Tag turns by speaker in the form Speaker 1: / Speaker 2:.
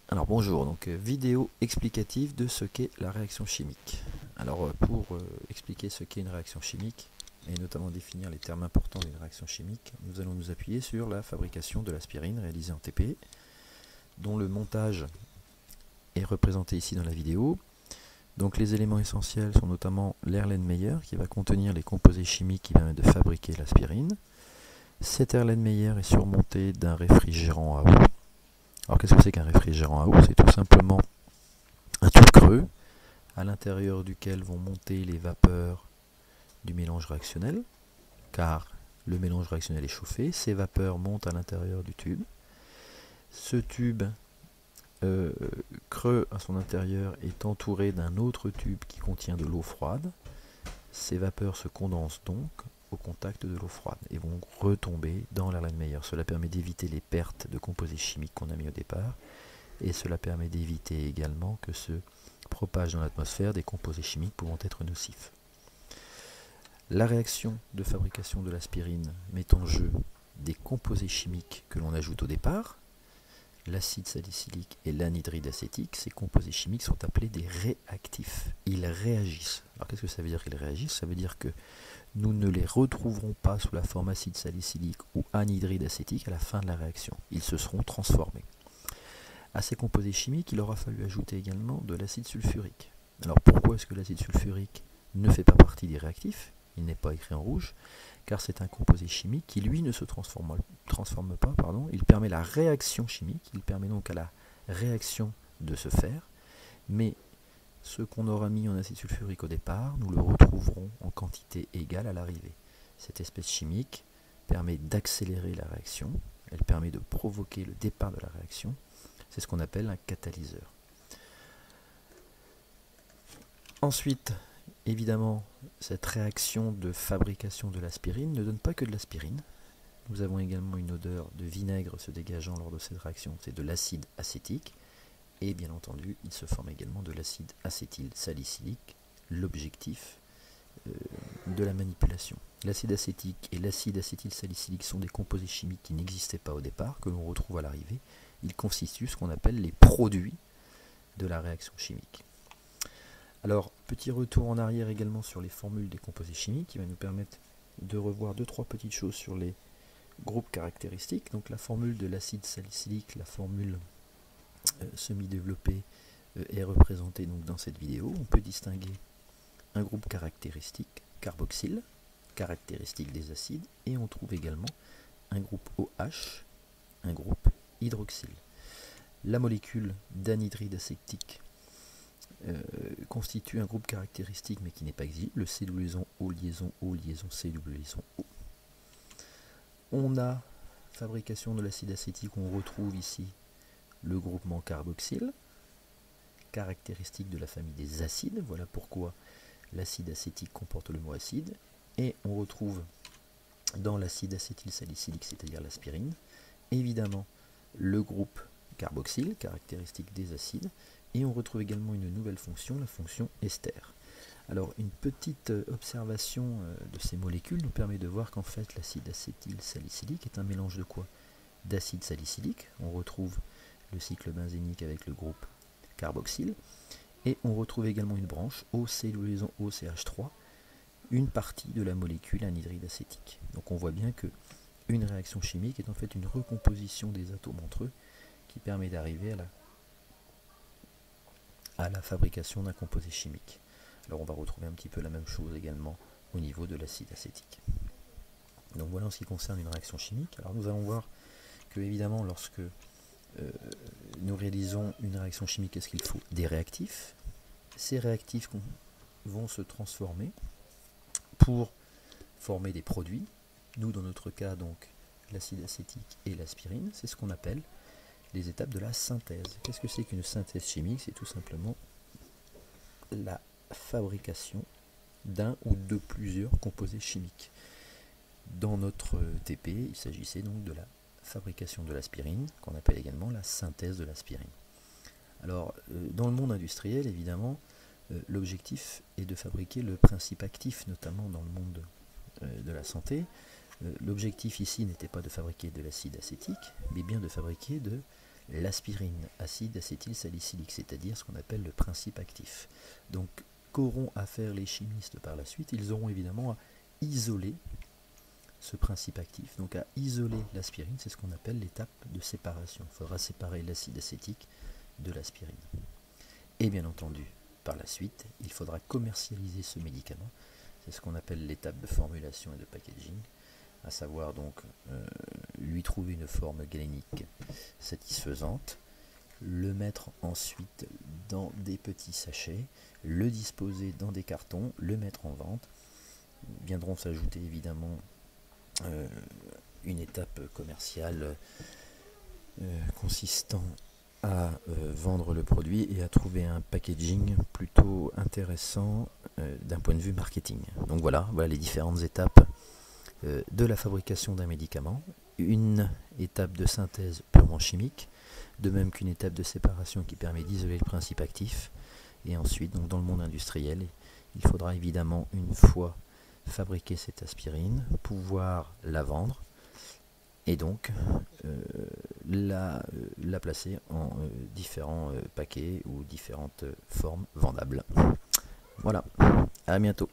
Speaker 1: Alors bonjour, donc vidéo explicative de ce qu'est la réaction chimique. Alors pour expliquer ce qu'est une réaction chimique, et notamment définir les termes importants d'une réaction chimique, nous allons nous appuyer sur la fabrication de l'aspirine réalisée en TP, dont le montage est représenté ici dans la vidéo. Donc les éléments essentiels sont notamment l'Erlenmeyer qui va contenir les composés chimiques qui permettent de fabriquer l'aspirine. Cet Erlenmeyer est surmonté d'un réfrigérant à eau. Alors qu'est-ce que c'est qu'un réfrigérant à eau? C'est tout simplement un tube creux à l'intérieur duquel vont monter les vapeurs du mélange réactionnel, car le mélange réactionnel est chauffé, ces vapeurs montent à l'intérieur du tube. Ce tube creux à son intérieur est entouré d'un autre tube qui contient de l'eau froide. Ces vapeurs se condensent donc au contact de l'eau froide et vont retomber dans l'Erlenmeyer. Cela permet d'éviter les pertes de composés chimiques qu'on a mis au départ, et cela permet d'éviter également que se propagent dans l'atmosphère des composés chimiques pouvant être nocifs. La réaction de fabrication de l'aspirine met en jeu des composés chimiques que l'on ajoute au départ, l'acide salicylique et l'anhydride acétique. Ces composés chimiques sont appelés des réactifs. Ils réagissent. Alors qu'est-ce que ça veut dire qu'ils réagissent? Ça veut dire que nous ne les retrouverons pas sous la forme acide salicylique ou anhydride acétique à la fin de la réaction. Ils se seront transformés. À ces composés chimiques, il aura fallu ajouter également de l'acide sulfurique. Alors pourquoi est-ce que l'acide sulfurique ne fait pas partie des réactifs? Il n'est pas écrit en rouge, car c'est un composé chimique qui lui ne se transforme pas, il permet la réaction chimique, il permet donc à la réaction de se faire, mais ce qu'on aura mis en acide sulfurique au départ, nous le retrouverons en quantité égale à l'arrivée. Cette espèce chimique permet d'accélérer la réaction, elle permet de provoquer le départ de la réaction. C'est ce qu'on appelle un catalyseur. Ensuite, évidemment, cette réaction de fabrication de l'aspirine ne donne pas que de l'aspirine. Nous avons également une odeur de vinaigre se dégageant lors de cette réaction, c'est de l'acide acétique. Et bien entendu, il se forme également de l'acide acétylsalicylique, l'objectif de la manipulation. L'acide acétique et l'acide acétylsalicylique sont des composés chimiques qui n'existaient pas au départ, que l'on retrouve à l'arrivée. Ils constituent ce qu'on appelle les produits de la réaction chimique. Alors, petit retour en arrière également sur les formules des composés chimiques, qui va nous permettre de revoir 2-3 petites choses sur les groupes caractéristiques. Donc la formule de l'acide salicylique, la formule semi-développée, est représentée donc dans cette vidéo. On peut distinguer un groupe caractéristique, carboxyle, caractéristique des acides, et on trouve également un groupe OH, un groupe hydroxyle. La molécule d'anhydride acétique constitue un groupe caractéristique mais qui n'est pas exigible, le C liaison O liaison O liaison C liaison O. On a fabrication de l'acide acétique, on retrouve ici le groupement carboxyle, caractéristique de la famille des acides, voilà pourquoi l'acide acétique comporte le mot acide, et on retrouve dans l'acide acétylsalicylique, c'est-à-dire l'aspirine, évidemment le groupe carboxyle, caractéristique des acides, et on retrouve également une nouvelle fonction, la fonction ester. Alors une petite observation de ces molécules nous permet de voir qu'en fait l'acide acétylsalicylique est un mélange de quoi? D'acide salicylique, on retrouve le cycle benzénique avec le groupe carboxyle, et on retrouve également une branche OC liaison OCH3, une partie de la molécule anhydride acétique. Donc on voit bien que une réaction chimique est en fait une recomposition des atomes entre eux qui permet d'arriver à la fabrication d'un composé chimique. Alors on va retrouver un petit peu la même chose également au niveau de l'acide acétique. Donc voilà en ce qui concerne une réaction chimique. Alors nous allons voir que évidemment lorsque nous réalisons une réaction chimique, qu'est-ce qu'il faut? Des réactifs. Ces réactifs vont se transformer pour former des produits. Nous dans notre cas donc l'acide acétique et l'aspirine, c'est ce qu'on appelle les étapes de la synthèse. Qu'est-ce que c'est qu'une synthèse chimique? C'est tout simplement la fabrication d'un ou de plusieurs composés chimiques. Dans notre TP, il s'agissait donc de la fabrication de l'aspirine, qu'on appelle également la synthèse de l'aspirine. Alors, dans le monde industriel, évidemment, l'objectif est de fabriquer le principe actif, notamment dans le monde de la santé. L'objectif ici n'était pas de fabriquer de l'acide acétique, mais bien de fabriquer de l'aspirine, acide acétylsalicylique, c'est-à-dire ce qu'on appelle le principe actif. Donc, qu'auront à faire les chimistes par la suite? Ils auront évidemment à isoler ce principe actif, donc à isoler l'aspirine, c'est ce qu'on appelle l'étape de séparation. Il faudra séparer l'acide acétique de l'aspirine. Et bien entendu, par la suite, il faudra commercialiser ce médicament, c'est ce qu'on appelle l'étape de formulation et de packaging, à savoir donc lui trouver une forme galénique satisfaisante, le mettre ensuite dans des petits sachets, le disposer dans des cartons, le mettre en vente. Viendront s'ajouter évidemment une étape commerciale consistant à vendre le produit et à trouver un packaging plutôt intéressant d'un point de vue marketing. Donc voilà les différentes étapes de la fabrication d'un médicament. Une étape de synthèse purement chimique, de même qu'une étape de séparation qui permet d'isoler le principe actif. Et ensuite, donc dans le monde industriel, il faudra évidemment, une fois fabriquer cette aspirine, pouvoir la vendre et donc la placer en différents paquets ou différentes formes vendables. Voilà, à bientôt.